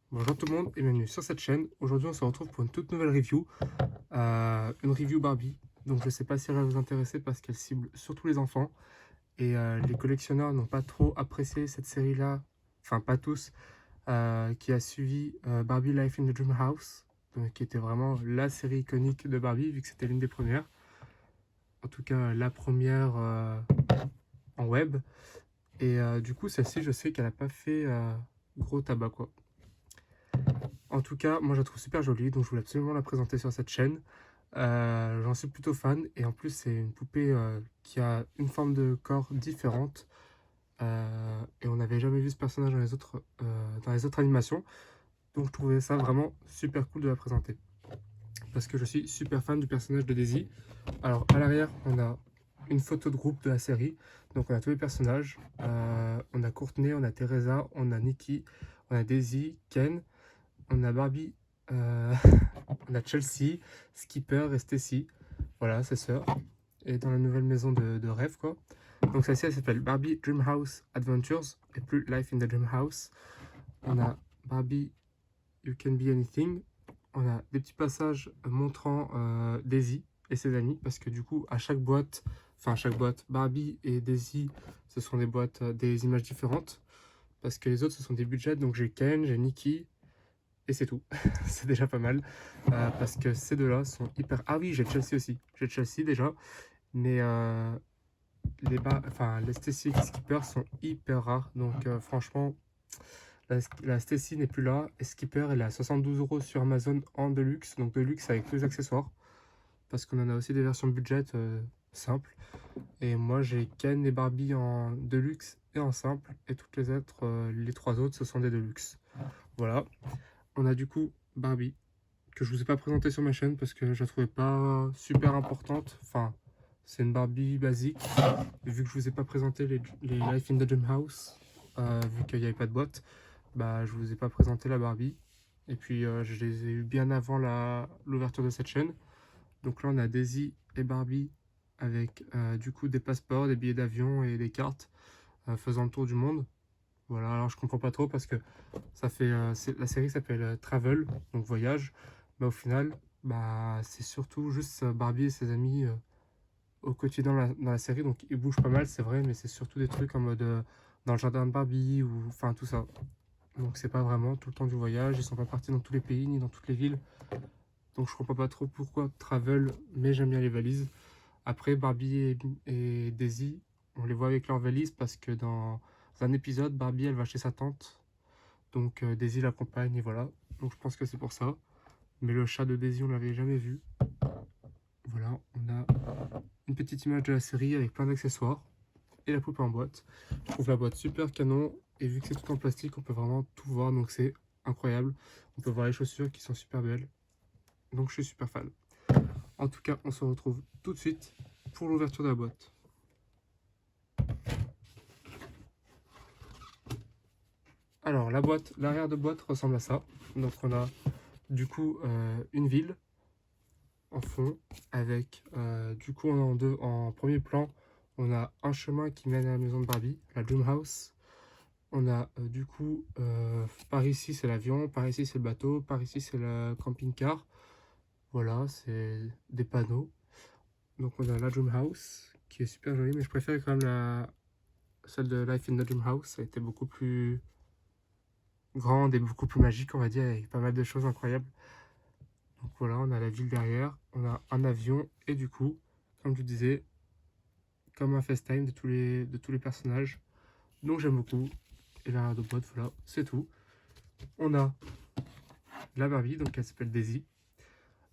Bonjour tout le monde et bienvenue sur cette chaîne. Aujourd'hui on se retrouve pour une toute nouvelle review, une review Barbie. Donc je sais pas si elle va vous intéresser parce qu'elle cible surtout les enfants et les collectionneurs n'ont pas trop apprécié cette série-là, enfin pas tous, qui a suivi Barbie Life in the Dream House, donc, qui était vraiment la série iconique de Barbie vu que c'était l'une des premières, en tout cas la première en web. Et du coup celle-ci je sais qu'elle a pas fait gros tabac quoi. En tout cas, moi je la trouve super jolie, donc je voulais absolument la présenter sur cette chaîne. J'en suis plutôt fan, et en plus c'est une poupée qui a une forme de corps différente. Et on n'avait jamais vu ce personnage dans les autres animations, donc je trouvais ça vraiment super cool de la présenter. Parce que je suis super fan du personnage de Daisy. Alors à l'arrière, on a une photo de groupe de la série, donc on a tous les personnages. On a Courtney, on a Teresa, on a Nikki, on a Daisy, Ken, on a Barbie, euh, on a Chelsea, Skipper et Stacy. Voilà, ses sœurs. Et dans la nouvelle maison de rêve, quoi. Donc celle-ci, elle s'appelle Barbie Dream House Adventures et plus Life in the Dream House. On a Barbie You Can Be Anything. On a des petits passages montrant Daisy et ses amis, parce que du coup, à chaque boîte, enfin à chaque boîte, Barbie et Daisy, ce sont des boîtes, des images différentes, parce que les autres, ce sont des budgets. Donc j'ai Ken, j'ai Nikki, et c'est tout. C'est déjà pas mal. Parce que ces deux-là sont hyper... Ah oui, j'ai Chelsea aussi. J'ai Chelsea déjà. Mais les Stacy Skipper sont hyper rares. Donc franchement, la Stacy n'est plus là. Et Skipper, elle est à 72 € sur Amazon en Deluxe. Donc Deluxe avec tous les accessoires. Parce qu'on en a aussi des versions budget simples. Et moi, j'ai Ken et Barbie en Deluxe et en simple. Et toutes les autres, les trois autres, ce sont des Deluxe. Voilà. On a du coup Barbie, que je vous ai pas présenté sur ma chaîne parce que je la trouvais pas super importante. Enfin, c'est une Barbie basique. Et vu que je vous ai pas présenté les Life in the Dream House, vu qu'il n'y avait pas de boîte, bah je vous ai pas présenté la Barbie. Et puis je les ai eu bien avant l'ouverture de cette chaîne. Donc là on a Daisy et Barbie avec du coup des passeports, des billets d'avion et des cartes faisant le tour du monde. Voilà, alors je comprends pas trop parce que la série s'appelle Travel, donc voyage. Mais au final, bah, c'est surtout juste Barbie et ses amis au quotidien dans la série. Donc ils bougent pas mal, c'est vrai, mais c'est surtout des trucs en mode dans le jardin de Barbie ou enfin tout ça. Donc c'est pas vraiment tout le temps du voyage. Ils sont pas partis dans tous les pays ni dans toutes les villes. Donc je comprends pas trop pourquoi Travel, mais j'aime bien les valises. Après, Barbie et Daisy, on les voit avec leurs valises parce que dans un épisode, Barbie elle va chez sa tante. Donc Daisy l'accompagne et voilà. Donc je pense que c'est pour ça. Mais le chat de Daisy, on l'avait jamais vu. Voilà, on a une petite image de la série avec plein d'accessoires et la poupée en boîte. Je trouve la boîte super canon et vu que c'est tout en plastique, on peut vraiment tout voir, donc c'est incroyable. On peut voir les chaussures qui sont super belles. Donc je suis super fan. En tout cas, on se retrouve tout de suite pour l'ouverture de la boîte. Alors la boîte, l'arrière de boîte ressemble à ça. Donc on a du coup une ville en fond avec du coup en premier plan on a un chemin qui mène à la maison de Barbie, la Dream House. On a du coup par ici c'est l'avion, par ici c'est le bateau, par ici c'est le camping-car. Voilà, c'est des panneaux. Donc on a la Dream House qui est super jolie, mais je préfère quand même celle de Life in the Dream House. Ça a été beaucoup plus grande et beaucoup plus magique, on va dire, avec pas mal de choses incroyables. Donc voilà, on a la ville derrière, on a un avion et du coup, comme je disais, comme un FaceTime de tous les personnages. Donc j'aime beaucoup. Et l'arrière de boîte, voilà, c'est tout. On a la Barbie, donc elle s'appelle Daisy.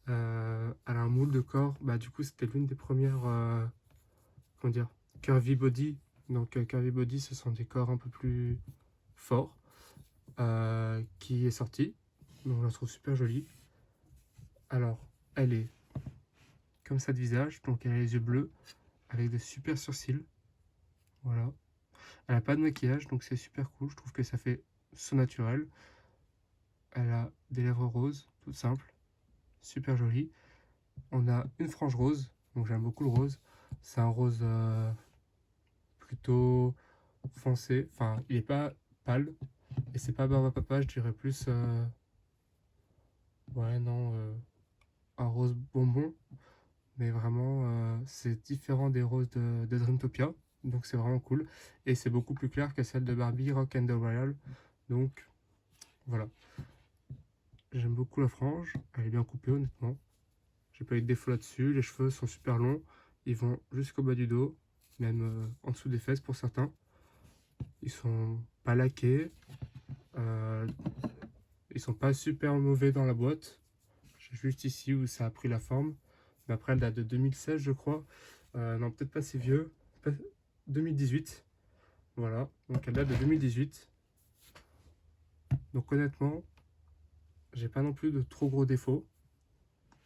Elle a un moule de corps, bah du coup c'était l'une des premières, comment dire, curvy body. Donc curvy body, ce sont des corps un peu plus forts, qui est sortie. Donc je la trouve super jolie. Alors, elle est comme ça de visage, donc elle a les yeux bleus, avec des super sourcils. Voilà. Elle a pas de maquillage, donc c'est super cool. Je trouve que ça fait son naturel. Elle a des lèvres roses, toutes simples, super jolies. On a une frange rose, donc j'aime beaucoup le rose. C'est un rose plutôt foncé, enfin il est pas pâle, Et c'est pas Barbe à Papa, je dirais plus... ouais, non, un rose bonbon. Mais vraiment, c'est différent des roses de Dreamtopia. Donc c'est vraiment cool. Et c'est beaucoup plus clair que celle de Barbie Rock and Royal. Donc voilà. J'aime beaucoup la frange. Elle est bien coupée honnêtement. J'ai pas eu de défaut là-dessus. Les cheveux sont super longs. Ils vont jusqu'au bas du dos. Même en dessous des fesses pour certains. Ils sont pas laqués. Euh, ils sont pas super mauvais dans la boîte. J'ai juste ici où ça a pris la forme. Mais après elle date de 2016 je crois. Non peut-être pas si vieux. 2018. Voilà. Donc elle date de 2018. Donc honnêtement, j'ai pas non plus de trop gros défauts.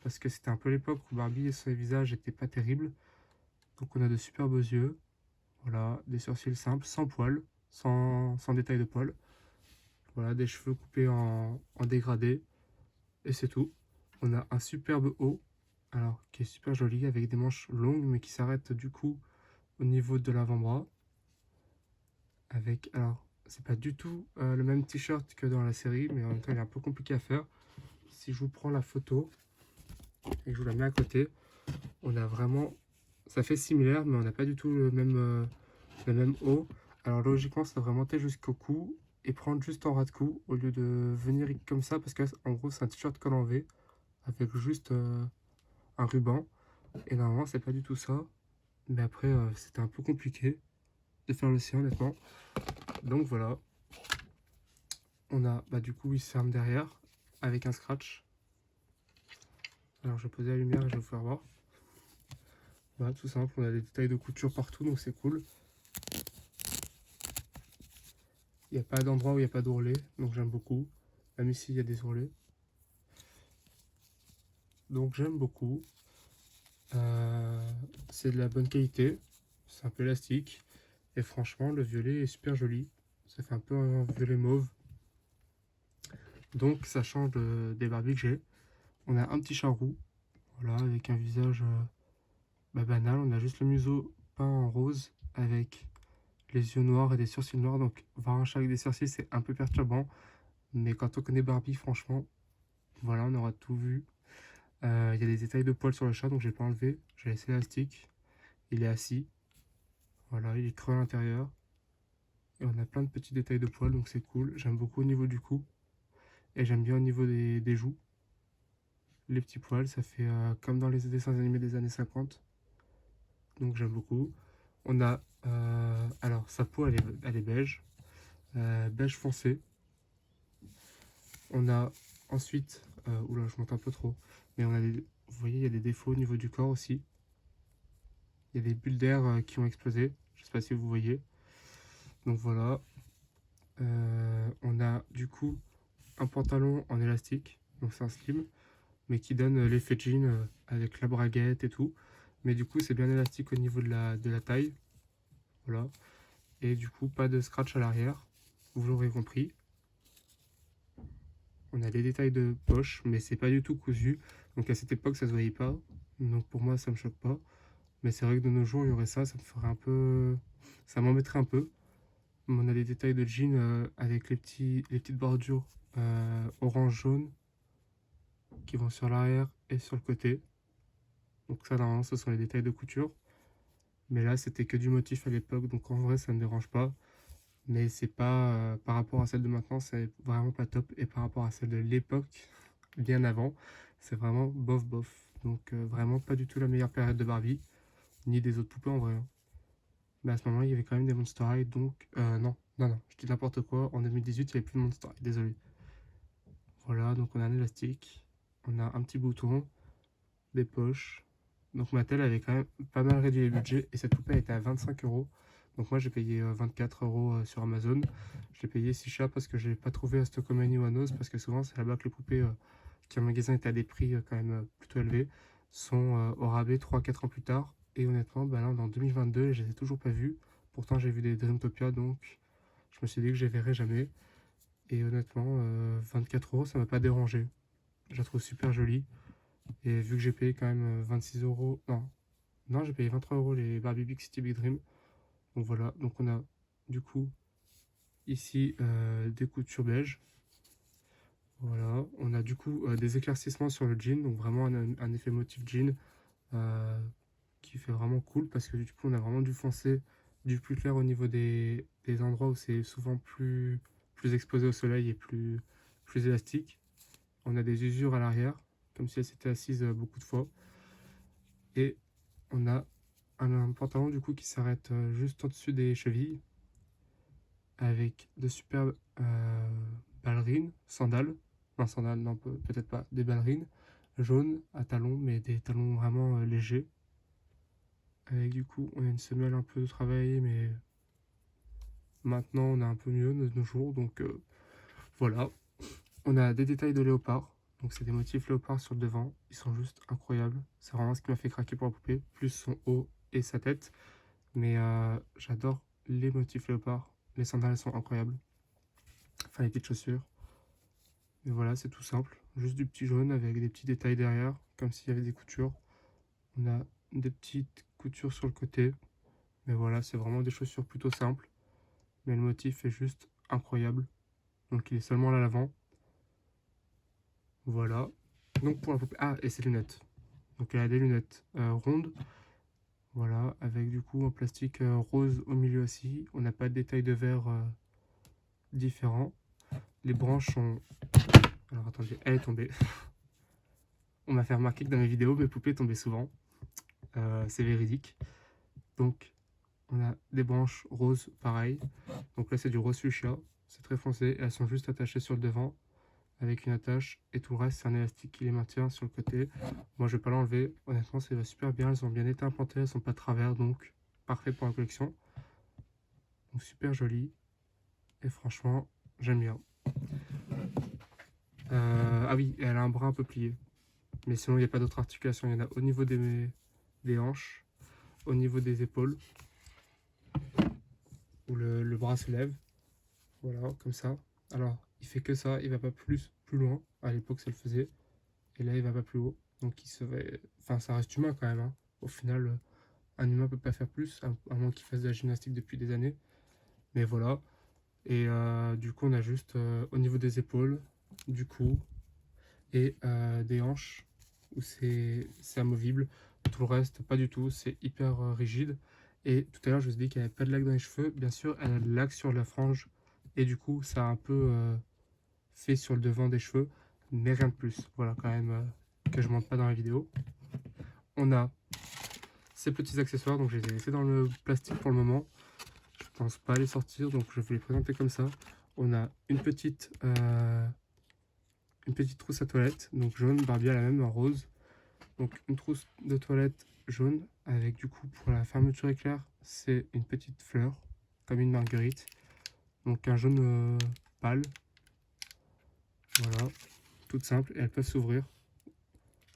Parce que c'était un peu l'époque où Barbie et son visage n'étaient pas terribles. Donc on a de super beaux yeux. Voilà, des sourcils simples, sans poils, sans détail de poils. Voilà, des cheveux coupés en dégradé. Et c'est tout. On a un superbe haut, alors qui est super joli, avec des manches longues, mais qui s'arrêtent du coup au niveau de l'avant-bras. Avec, alors, c'est pas du tout le même t-shirt que dans la série, mais en même temps, il est un peu compliqué à faire. Si je vous prends la photo et que je vous la mets à côté, on a vraiment, ça fait similaire, mais on n'a pas du tout le même haut. Alors logiquement, ça devrait monter jusqu'au cou et prendre juste en ras de cou au lieu de venir comme ça, parce que en gros, c'est un t-shirt col en V avec juste un ruban. Et normalement, c'est pas du tout ça. Mais après, c'était un peu compliqué de faire le sien, honnêtement. Donc voilà. On a, bah du coup, il se ferme derrière avec un scratch. Alors, je vais poser la lumière et je vais vous faire voir. Voilà, tout simple. On a des détails de couture partout, donc c'est cool. Il n'y a pas d'endroit où il n'y a pas d'ourlet, donc j'aime beaucoup. Même ici, il y a des ourlets. Donc j'aime beaucoup. C'est de la bonne qualité. C'est un peu élastique. Et franchement, le violet est super joli. Ça fait un peu un violet mauve. Donc ça change des Barbies que j'ai. On a un petit chat roux. Voilà, avec un visage banal. On a juste le museau peint en rose avec les yeux noirs et des sourcils noirs. Donc voir un chat avec des sourcils, c'est un peu perturbant. Mais quand on connaît Barbie, franchement, voilà, on aura tout vu. Il y a des détails de poils sur le chat, donc j'ai pas enlevé. J'ai laissé l'élastique. Il est assis. Voilà, il est creux à l'intérieur. Et on a plein de petits détails de poils, donc c'est cool. J'aime beaucoup au niveau du cou. Et j'aime bien au niveau des joues. Les petits poils, ça fait comme dans les dessins animés des années 50. Donc j'aime beaucoup. On a... alors, sa peau, elle est beige. Beige foncé. On a ensuite... oula, je monte un peu trop. Mais on a des... Vous voyez, il y a des défauts au niveau du corps aussi. Il y a des bulles d'air qui ont explosé. Je sais pas si vous voyez. Donc voilà. On a du coup un pantalon en élastique. Donc c'est un slim. Mais qui donne l'effet jean avec la braguette et tout. Mais du coup, c'est bien élastique au niveau de la taille. Voilà. Et du coup, pas de scratch à l'arrière. Vous l'aurez compris. On a les détails de poche, mais c'est pas du tout cousu. Donc à cette époque, ça se voyait pas. Donc pour moi, ça me choque pas. Mais c'est vrai que de nos jours, il y aurait ça, ça me ferait un peu... Ça m'embêterait un peu. Mais on a les détails de jean avec les petites bordures orange-jaune qui vont sur l'arrière et sur le côté. Donc ça, normalement, ce sont les détails de couture. Mais là, c'était que du motif à l'époque, donc en vrai, ça ne me dérange pas. Mais c'est pas... par rapport à celle de maintenant, c'est vraiment pas top. Et par rapport à celle de l'époque, bien avant, c'est vraiment bof bof. Donc vraiment pas du tout la meilleure période de Barbie, ni des autres poupées en vrai, hein. Mais à ce moment-là, il y avait quand même des Monster High, donc... non, je dis n'importe quoi. En 2018, il n'y avait plus de Monster High, désolé. Voilà, donc on a un élastique, on a un petit bouton, des poches. Donc Mattel avait quand même pas mal réduit les budgets et cette poupée était à 25 euros. Donc moi j'ai payé 24 euros sur Amazon. Je l'ai payé si cher parce que je n'ai pas trouvé à Stockomanie ou à Noz parce que souvent c'est là-bas que les poupées qui en magasin étaient à des prix quand même plutôt élevés sont au rabais 3-4 ans plus tard. Et honnêtement, bah là on est en 2022 et je les ai toujours pas vus. Pourtant j'ai vu des Dreamtopia donc je me suis dit que je les verrais jamais. Et honnêtement, 24 euros ça m'a pas dérangé. Je la trouve super jolie. Et vu que j'ai payé quand même 26 euros, non, j'ai payé 23 euros les Barbie Big City Big Dream. Donc voilà, donc on a du coup Ici, des coutures beige. Voilà, on a du coup des éclaircissements sur le jean, donc vraiment un effet motif jean qui fait vraiment cool parce que du coup on a vraiment du foncé, du plus clair au niveau des endroits où c'est souvent plus exposé au soleil et plus élastique. On a des usures à l'arrière, comme si elle s'était assise beaucoup de fois. Et on a un pantalon du coup qui s'arrête juste au-dessus des chevilles avec de superbes ballerines, sandales. Non, sandales, non, peut-être pas. Des ballerines jaunes à talons, mais des talons vraiment légers. Avec du coup, on a une semelle un peu travaillée, mais maintenant on a un peu mieux de nos jours. Donc voilà. On a des détails de léopard. Donc c'est des motifs léopard sur le devant. Ils sont juste incroyables. C'est vraiment ce qui m'a fait craquer pour la poupée. Plus son haut et sa tête. Mais j'adore les motifs léopard. Les sandales sont incroyables. Enfin, les petites chaussures. Et voilà, c'est tout simple. Juste du petit jaune avec des petits détails derrière, comme s'il y avait des coutures. On a des petites coutures sur le côté. Mais voilà, c'est vraiment des chaussures plutôt simples. Mais le motif est juste incroyable. Donc il est seulement là à l'avant. Voilà. Donc pour la poupée... Ah, et ses lunettes. Donc elle a des lunettes rondes. Voilà, avec du coup un plastique rose au milieu aussi. On n'a pas de détails de verre différents. Les branches sont... Alors attendez, elle est tombée. On m'a fait remarquer que dans mes vidéos, mes poupées tombaient souvent. C'est véridique. Donc on a des branches roses pareil. Donc là c'est du rose fuchsia. C'est très foncé. Elles sont juste attachées sur le devant avec une attache. Et tout le reste c'est un élastique qui les maintient sur le côté. Moi je vais pas l'enlever. Honnêtement ça va super bien. Elles ont bien été implantées. Elles sont pas de travers. Donc parfait pour la collection. Donc super joli. Et franchement j'aime bien. Ah oui, elle a un bras un peu plié. Mais sinon, il n'y a pas d'autre articulation. Il y en a au niveau des hanches, au niveau des épaules, où le bras se lève. Voilà, comme ça. Alors, il fait que ça, il va pas plus loin. À l'époque, ça le faisait. Et là, il va pas plus haut. Donc, enfin, ça reste humain quand même, hein. Au final, un humain peut pas faire plus, à moins qu'il fasse de la gymnastique depuis des années. Mais voilà. Et du coup, on a juste au niveau des épaules, du cou et des hanches, où c'est amovible. Tout le reste, pas du tout, c'est hyper rigide. Et tout à l'heure, je vous ai dit qu'il n'y avait pas de lac dans les cheveux. Bien sûr, elle a le lac sur la frange. Et du coup, ça a un peu fait sur le devant des cheveux. Mais rien de plus. Voilà, quand même, que je montre pas dans la vidéo. On a ces petits accessoires. Donc, je les ai laissés dans le plastique pour le moment. Je pense pas les sortir. Donc, je vais les présenter comme ça. On a une petite trousse à toilette. Donc, jaune, Barbie à la même, en rose. Donc une trousse de toilette jaune avec du coup pour la fermeture éclair c'est une petite fleur comme une marguerite. Donc un jaune pâle. Voilà, toute simple et elles peuvent s'ouvrir.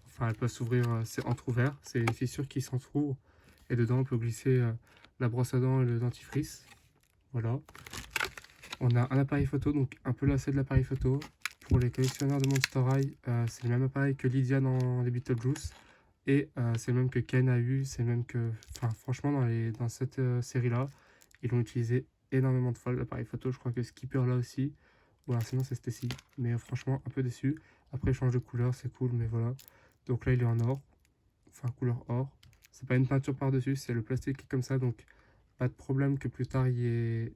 Enfin elles peuvent s'ouvrir, c'est entrouvert, c'est une fissure qui s'entrouvre et dedans on peut glisser la brosse à dents et le dentifrice. Voilà. On a un appareil photo, donc un peu lacet de l'appareil photo. Pour les collectionneurs de Monster High, c'est le même appareil que Lydia dans les Beetlejuice. Et c'est le même que Ken a eu, c'est le même que... Enfin, franchement, dans cette série-là, ils l'ont utilisé énormément de fois, l'appareil photo. Je crois que Skipper là aussi. Voilà, sinon c'est Stacy. Mais franchement, un peu déçu. Après, il change de couleur, c'est cool, mais voilà. Donc là, il est en or. Enfin, couleur or. C'est pas une peinture par-dessus, c'est le plastique qui est comme ça. Donc, pas de problème que plus tard, il y ait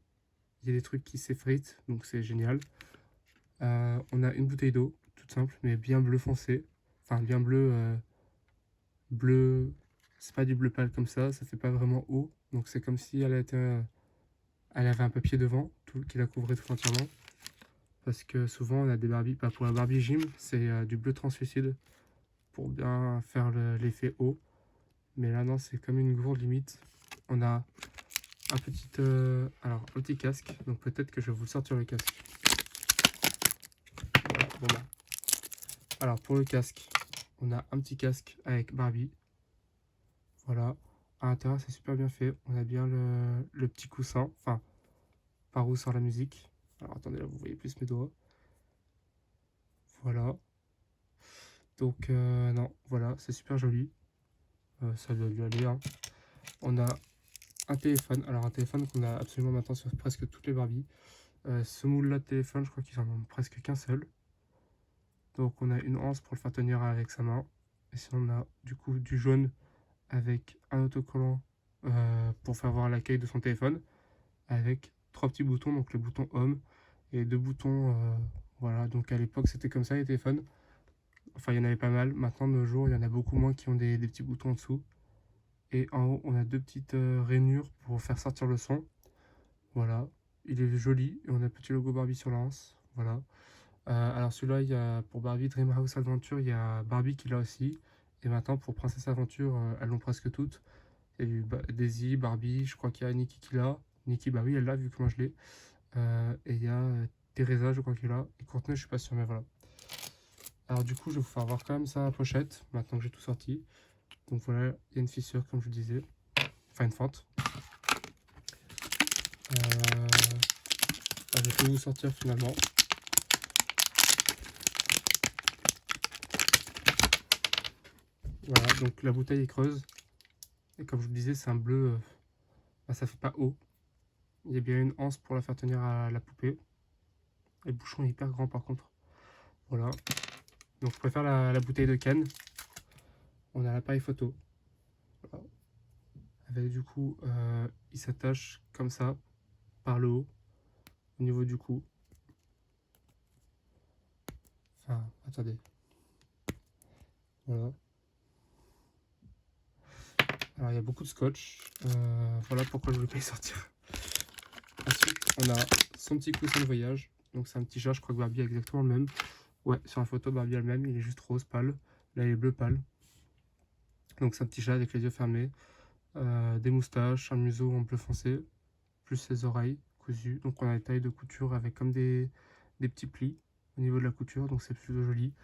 des trucs qui s'effritent. Donc, c'est génial. On a une bouteille d'eau, toute simple, mais bien bleu foncé. Enfin, bien bleu, c'est pas du bleu pâle comme ça fait pas vraiment eau. Donc c'est comme si elle avait un papier devant qui la couvrait tout entièrement. Parce que souvent on a des Barbie, pas pour la Barbie Gym, c'est du bleu translucide pour bien faire l'effet eau. Mais là non, c'est comme une gourde limite. On a un petit casque, donc peut-être que je vais vous sortir le casque. Voilà, bon bah. Alors pour le casque, on a un petit casque avec Barbie. Voilà. À l'intérieur, c'est super bien fait. On a bien le petit coussin. Enfin, par où sort la musique. Alors attendez, là, vous voyez plus mes doigts. Voilà. Donc, non, voilà, c'est super joli. Ça doit lui aller, hein. On a un téléphone. Alors, un téléphone qu'on a absolument maintenant sur presque toutes les Barbies. Ce moule-là de téléphone, je crois qu'ils en ont presque qu'un seul. Donc on a une anse pour le faire tenir avec sa main. Et sinon on a du coup du jaune avec un autocollant pour faire voir l'accueil de son téléphone. Avec 3 petits boutons, donc le bouton home et 2 boutons. Voilà, donc à l'époque c'était comme ça les téléphones. Enfin il y en avait pas mal. Maintenant de nos jours il y en a beaucoup moins qui ont des petits boutons en dessous. Et en haut on a 2 petites rainures pour faire sortir le son. Voilà, il est joli et on a un petit logo Barbie sur l'anse. Voilà. Alors celui-là, il y a pour Barbie Dreamhouse Adventure, il y a Barbie qui l'a aussi. Et maintenant pour Princesse Aventure, elles l'ont presque toutes. Il y a eu Daisy, Barbie, je crois qu'il y a Nikki qui l'a. Nikki, bah oui, elle l'a vu que moi je l'ai. Et il y a Teresa, je crois qu'elle l'a. Et Courtenay, je suis pas sûr, mais voilà. Alors du coup, je vais vous faire voir quand même ça à pochette, maintenant que j'ai tout sorti. Donc voilà, il y a une fissure, comme je vous disais. Enfin, une fente. Je vais tout vous sortir finalement. Voilà, donc la bouteille est creuse. Et comme je vous disais, c'est un bleu, bah, ça fait pas haut. Il y a bien une anse pour la faire tenir à la poupée. Et le bouchon est hyper grand par contre. Voilà. Donc je préfère la bouteille de Ken. On a l'appareil photo. Voilà. Avec du coup, il s'attache comme ça, par le haut, au niveau du cou. Enfin, attendez. Voilà. Alors il y a beaucoup de scotch. Voilà pourquoi je voulais pas y sortir. Ensuite, on a son petit coussin de voyage. Donc c'est un petit chat, je crois que Barbie a exactement le même. Ouais, sur la photo, Barbie a le même. Il est juste rose pâle. Là, il est bleu pâle. Donc c'est un petit chat avec les yeux fermés. Des moustaches, un museau en bleu foncé, plus ses oreilles cousues. Donc on a des tailles de couture avec comme des petits plis au niveau de la couture, donc c'est plutôt joli.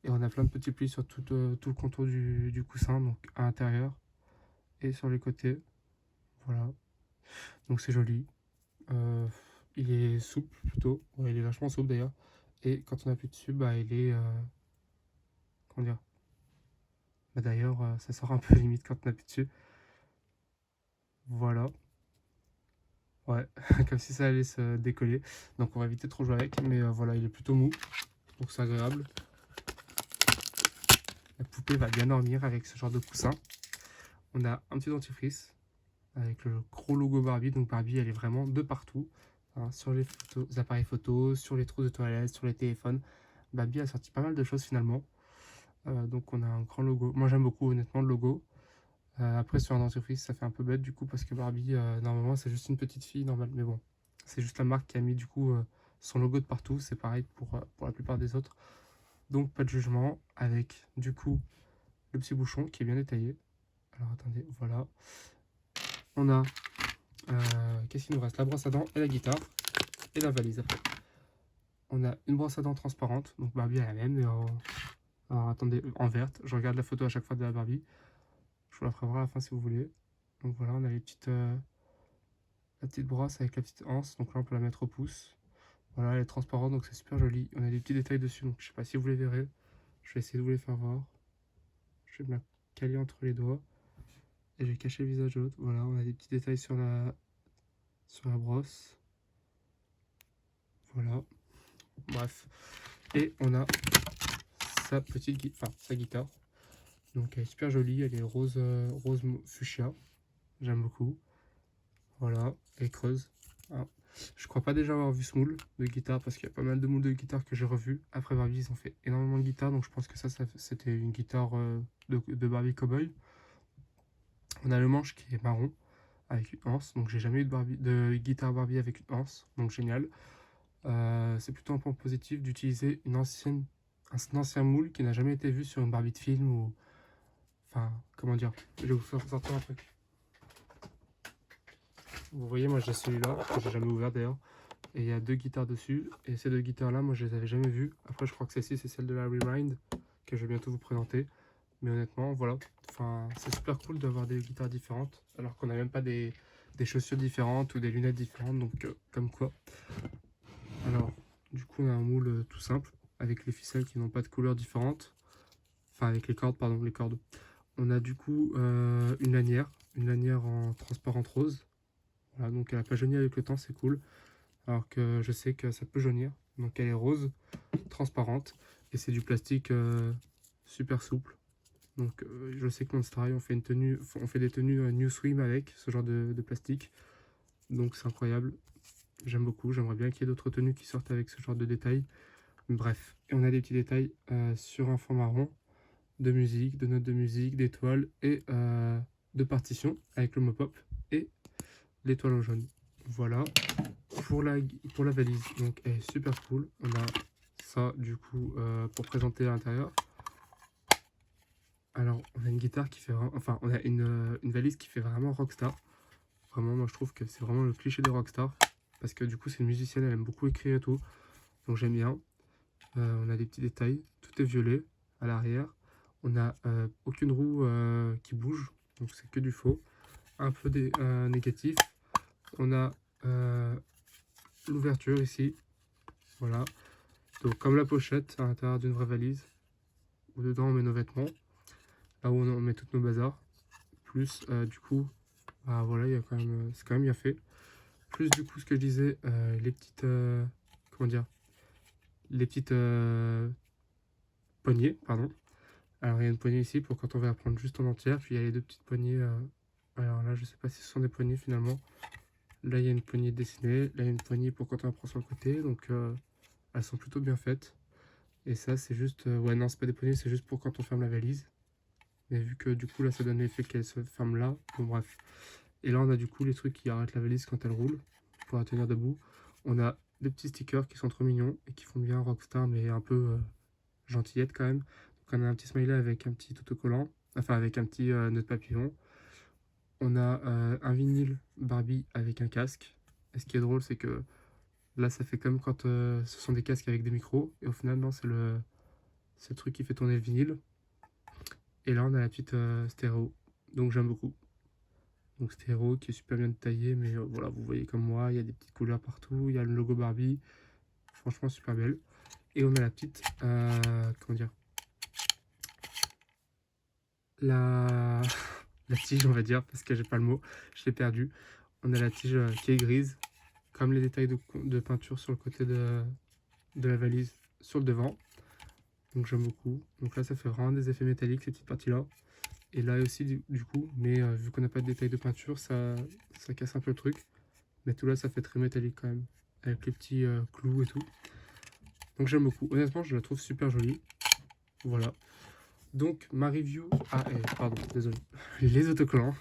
Et on a plein de petits plis sur tout le contour du coussin, donc à l'intérieur et sur les côtés. Voilà, donc c'est joli. Il est souple plutôt, ouais, il est vachement souple d'ailleurs. Et quand on appuie dessus, bah il est... comment dire, bah d'ailleurs ça sort un peu limite quand on appuie dessus. Voilà. Ouais, comme si ça allait se décoller. Donc on va éviter de trop jouer avec, mais voilà, il est plutôt mou, donc c'est agréable. La poupée va bien dormir avec ce genre de coussin. On a un petit dentifrice avec le gros logo Barbie, donc Barbie elle est vraiment de partout, hein, sur les appareils photos, sur les trous de toilettes, sur les téléphones. Barbie a sorti pas mal de choses finalement. Donc on a un grand logo. Moi j'aime beaucoup honnêtement le logo. Après sur un dentifrice ça fait un peu bête du coup parce que Barbie normalement c'est juste une petite fille normale, mais bon c'est juste la marque qui a mis du coup son logo de partout, c'est pareil pour la plupart des autres, donc pas de jugement. Avec du coup le petit bouchon qui est bien détaillé. Alors attendez, voilà, on a qu'est-ce qu'il nous reste, la brosse à dents et la guitare et la valise. Après on a une brosse à dents transparente, donc Barbie a la même mais alors attendez, en verte. Je regarde la photo à chaque fois de la Barbie, je vous la ferai voir à la fin si vous voulez. Donc voilà, on a les petites la petite brosse avec la petite anse, donc là on peut la mettre au pouce. Voilà, elle est transparente, donc c'est super joli. On a des petits détails dessus, donc je sais pas si vous les verrez. Je vais essayer de vous les faire voir. Je vais me la caler entre les doigts. Et je vais cacher le visage de l'autre. Voilà, on a des petits détails sur la brosse. Voilà. Bref. Et on a sa petite sa guitare. Donc elle est super jolie, elle est rose, rose fuchsia. J'aime beaucoup. Voilà, elle est creuse. Ah. Je crois pas déjà avoir vu ce moule de guitare parce qu'il y a pas mal de moules de guitare que j'ai revu. Après Barbie, ils ont fait énormément de guitares, donc je pense que ça c'était une guitare de Barbie Cowboy. On a le manche qui est marron avec une anse, donc j'ai jamais eu de guitare Barbie avec une anse, donc génial. C'est plutôt un point positif d'utiliser un ancien moule qui n'a jamais été vu sur une Barbie de film ou... Enfin, comment dire, je vais vous faire sortir un truc. Vous voyez, moi j'ai celui-là, que j'ai jamais ouvert d'ailleurs. Et il y a 2 guitares dessus. Et ces 2 guitares-là, moi, je les avais jamais vues. Après, je crois que celle-ci, c'est celle de la Rewind, que je vais bientôt vous présenter. Mais honnêtement, voilà. Enfin, c'est super cool d'avoir des guitares différentes, alors qu'on n'a même pas des chaussures différentes ou des lunettes différentes. Donc, comme quoi. Alors, du coup, on a un moule tout simple, avec les ficelles qui n'ont pas de couleurs différentes. Enfin, avec les cordes, pardon, les cordes. On a du coup une lanière en transparente rose. Voilà, donc elle n'a pas jauni avec le temps, c'est cool. alors que je sais que ça peut jaunir. Donc elle est rose, transparente, et c'est du plastique super souple. Donc je sais que Monster High, on fait des tenues New Swim avec ce genre de plastique. Donc c'est incroyable, j'aime beaucoup. J'aimerais bien qu'il y ait d'autres tenues qui sortent avec ce genre de détails. Bref, et on a des petits détails sur un fond marron, de musique, de notes de musique, d'étoiles et de partitions avec le mot-pop et l'étoile en jaune. Voilà pour la valise. Donc elle est super cool. On a ça du coup pour présenter à l'intérieur. Alors on a une guitare qui fait vraiment, enfin on a une valise qui fait vraiment rockstar. Vraiment moi je trouve que c'est vraiment le cliché des rockstars. Parce que du coup c'est une musicienne, elle aime beaucoup écrire et tout. Donc j'aime bien. On a des petits détails. Tout est violet à l'arrière. On n'a aucune roue qui bouge. Donc c'est que du faux. Un peu des négatifs. On a l'ouverture ici. Voilà. Donc comme la pochette à l'intérieur d'une vraie valise. Où dedans on met nos vêtements. Là où on met toutes nos bazars. Plus du coup, bah voilà, il y a quand même, c'est quand même bien fait. Plus du coup ce que je disais, les petites, comment dire, les petites poignées, pardon. Alors il y a une poignée ici pour quand on va la prendre juste en entière. Puis il y a les deux petites poignées. Alors là je sais pas si ce sont des poignées finalement. Là il y a une poignée dessinée. Là il y a une poignée pour quand on la prend sur le côté. Donc elles sont plutôt bien faites. Et ça c'est juste, ouais non c'est pas des poignées, c'est juste pour quand on ferme la valise. Mais vu que du coup là ça donne l'effet qu'elle se ferme là. Bon bref. Et là on a du coup les trucs qui arrêtent la valise quand elle roule. Pour la tenir debout. On a des petits stickers qui sont trop mignons. Et qui font bien rockstar mais un peu gentillette quand même. Donc on a un petit smiley avec un petit autocollant, enfin avec un petit nœud de papillon. On a un vinyle Barbie avec un casque. Et ce qui est drôle, c'est que là, ça fait comme quand ce sont des casques avec des micros. Et au final, non, c'est le truc qui fait tourner le vinyle. Et là, on a la petite stéréo. Donc j'aime beaucoup. Donc stéréo qui est super bien détaillé. Mais voilà, vous voyez comme moi, il y a des petites couleurs partout. Il y a le logo Barbie. Franchement, super belle. Et on a la petite, comment dire, la, la tige, on va dire, parce que j'ai pas le mot, je l'ai perdu. On a la tige qui est grise, comme les détails de peinture sur le côté de la valise sur le devant. Donc j'aime beaucoup. Donc là, ça fait vraiment des effets métalliques, ces petites parties-là. Et là aussi, du coup, mais vu qu'on n'a pas de détails de peinture, ça casse un peu le truc. Mais tout là, ça fait très métallique quand même, avec les petits clous et tout. Donc j'aime beaucoup. Honnêtement, je la trouve super jolie. Voilà. Donc ma review... Ah, pardon, désolé. Les autocollants.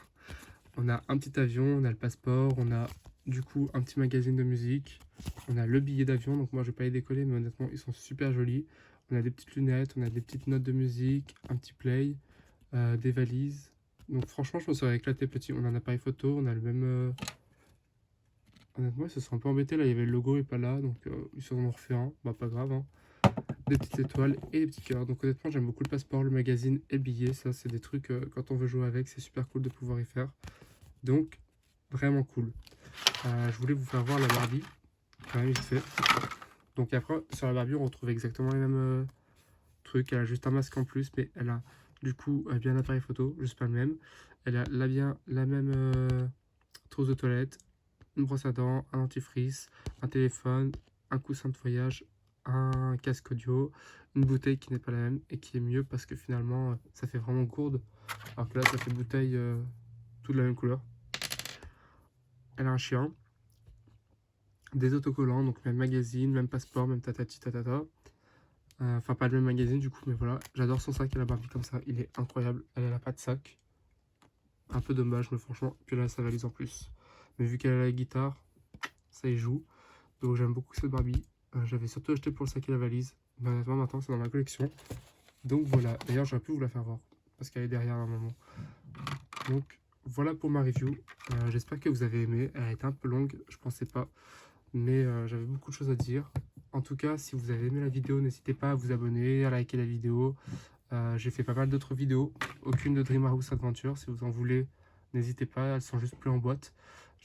On a un petit avion, on a le passeport, on a du coup un petit magazine de musique, on a le billet d'avion, donc moi je vais pas les décoller, mais honnêtement ils sont super jolis. On a des petites lunettes, on a des petites notes de musique, un petit play, des valises. Donc franchement je me serais éclaté petit. On a un appareil photo, on a le même... Honnêtement ils se sont un peu embêtés, là il y avait le logo et pas là, donc ils s'en ont refait un, bah pas grave. Hein. Des petites étoiles et des petits cœurs. Donc honnêtement j'aime beaucoup le passeport, le magazine et le billet, ça c'est des trucs quand on veut jouer avec, c'est super cool de pouvoir y faire. Donc vraiment cool. Je voulais vous faire voir la Barbie, quand même vite fait. Donc après, sur la Barbie, on retrouve exactement les mêmes trucs. Elle a juste un masque en plus, mais elle a du coup bien l'appareil photo, juste pas le même. Elle a là bien la même trousse de toilette, une brosse à dents, un dentifrice, un téléphone, un coussin de voyage, un casque audio, une bouteille qui n'est pas la même et qui est mieux parce que finalement ça fait vraiment gourde, alors que là ça fait bouteille toute de la même couleur. Elle a un chien, des autocollants, donc même magazine, même passeport, même tatati tatata. Enfin, pas le même magazine du coup, mais voilà. J'adore son sac à la Barbie comme ça, il est incroyable. Elle n'a pas de sac. Un peu dommage, mais franchement, puis là, sa valise en plus. Mais vu qu'elle a la guitare, ça y joue. Donc j'aime beaucoup cette Barbie. J'avais surtout acheté pour le sac et la valise. Mais honnêtement, maintenant, c'est dans ma collection. Donc voilà. D'ailleurs, j'aurais pu vous la faire voir. Parce qu'elle est derrière un moment. Donc voilà pour ma review. J'espère que vous avez aimé. Elle a été un peu longue, je pensais pas. Mais j'avais beaucoup de choses à dire. En tout cas, si vous avez aimé la vidéo, n'hésitez pas à vous abonner, à liker la vidéo. J'ai fait pas mal d'autres vidéos, aucune de Dream House Adventure. Si vous en voulez, n'hésitez pas, elles sont juste plus en boîte.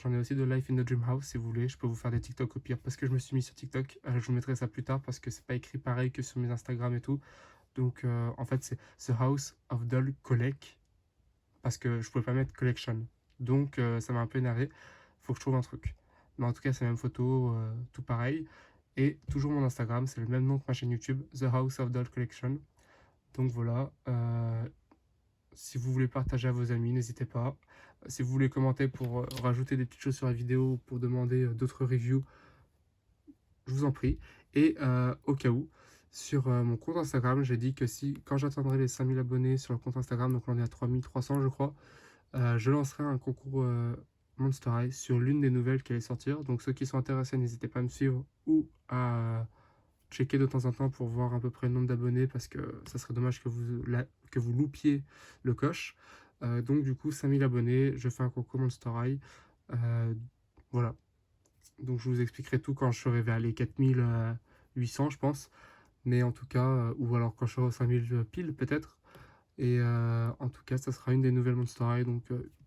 J'en ai aussi de Life in the Dream House si vous voulez. Je peux vous faire des TikTok au pire parce que je me suis mis sur TikTok. Je vous mettrai ça plus tard parce que c'est pas écrit pareil que sur mes Instagram et tout. Donc en fait, c'est The House of Doll Collect parce que je pouvais pas mettre Collection. Donc ça m'a un peu énervé. Faut que je trouve un truc. mais en tout cas c'est la même photo, tout pareil. Et toujours mon Instagram, c'est le même nom que ma chaîne YouTube, The House of Doll Collection. Donc voilà, si vous voulez partager à vos amis, n'hésitez pas. Si vous voulez commenter pour rajouter des petites choses sur la vidéo, pour demander d'autres reviews, je vous en prie. Et au cas où, sur mon compte Instagram, j'ai dit que si, quand j'atteindrai les 5000 abonnés sur le compte Instagram, donc on est à 3300 je crois, je lancerai un concours Monster High sur l'une des nouvelles qui allait sortir. Donc ceux qui sont intéressés, n'hésitez pas à me suivre ou à checker de temps en temps pour voir à peu près le nombre d'abonnés parce que ça serait dommage que vous loupiez le coche. Donc du coup, 5000 abonnés, je fais un concours Monster High. Voilà. Donc je vous expliquerai tout quand je serai vers les 4800 je pense. Mais en tout cas, ou alors quand je serai aux 5000 piles peut-être. Et en tout cas, ça sera une des nouvelles Monster High, donc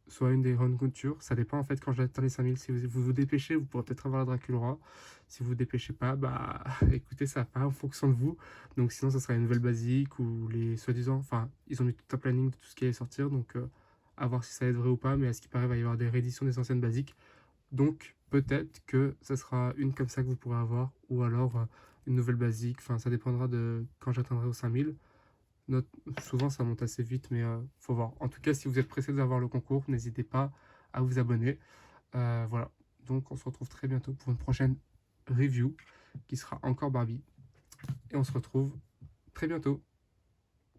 soit une des Run Couture. Ça dépend en fait quand j'atteins les 5000. Si vous dépêchez, vous pourrez peut-être avoir la Draculaura. Si vous vous dépêchez pas, bah écoutez, ça va pas en fonction de vous. Donc sinon, ça sera une nouvelle basique ou les soi-disant. Enfin, ils ont mis tout un planning de tout ce qui allait sortir, donc à voir si ça va être vrai ou pas. Mais à ce qui paraît, il va y avoir des rééditions des anciennes basiques. Donc peut-être que ça sera une comme ça que vous pourrez avoir, ou alors une nouvelle basique. Enfin, ça dépendra de quand j'atteindrai aux 5000. Note- Souvent ça monte assez vite, mais faut voir. En tout cas, si vous êtes pressé d'avoir le concours, n'hésitez pas à vous abonner. Voilà. Donc on se retrouve très bientôt pour une prochaine review qui sera encore Barbie. Et on se retrouve très bientôt.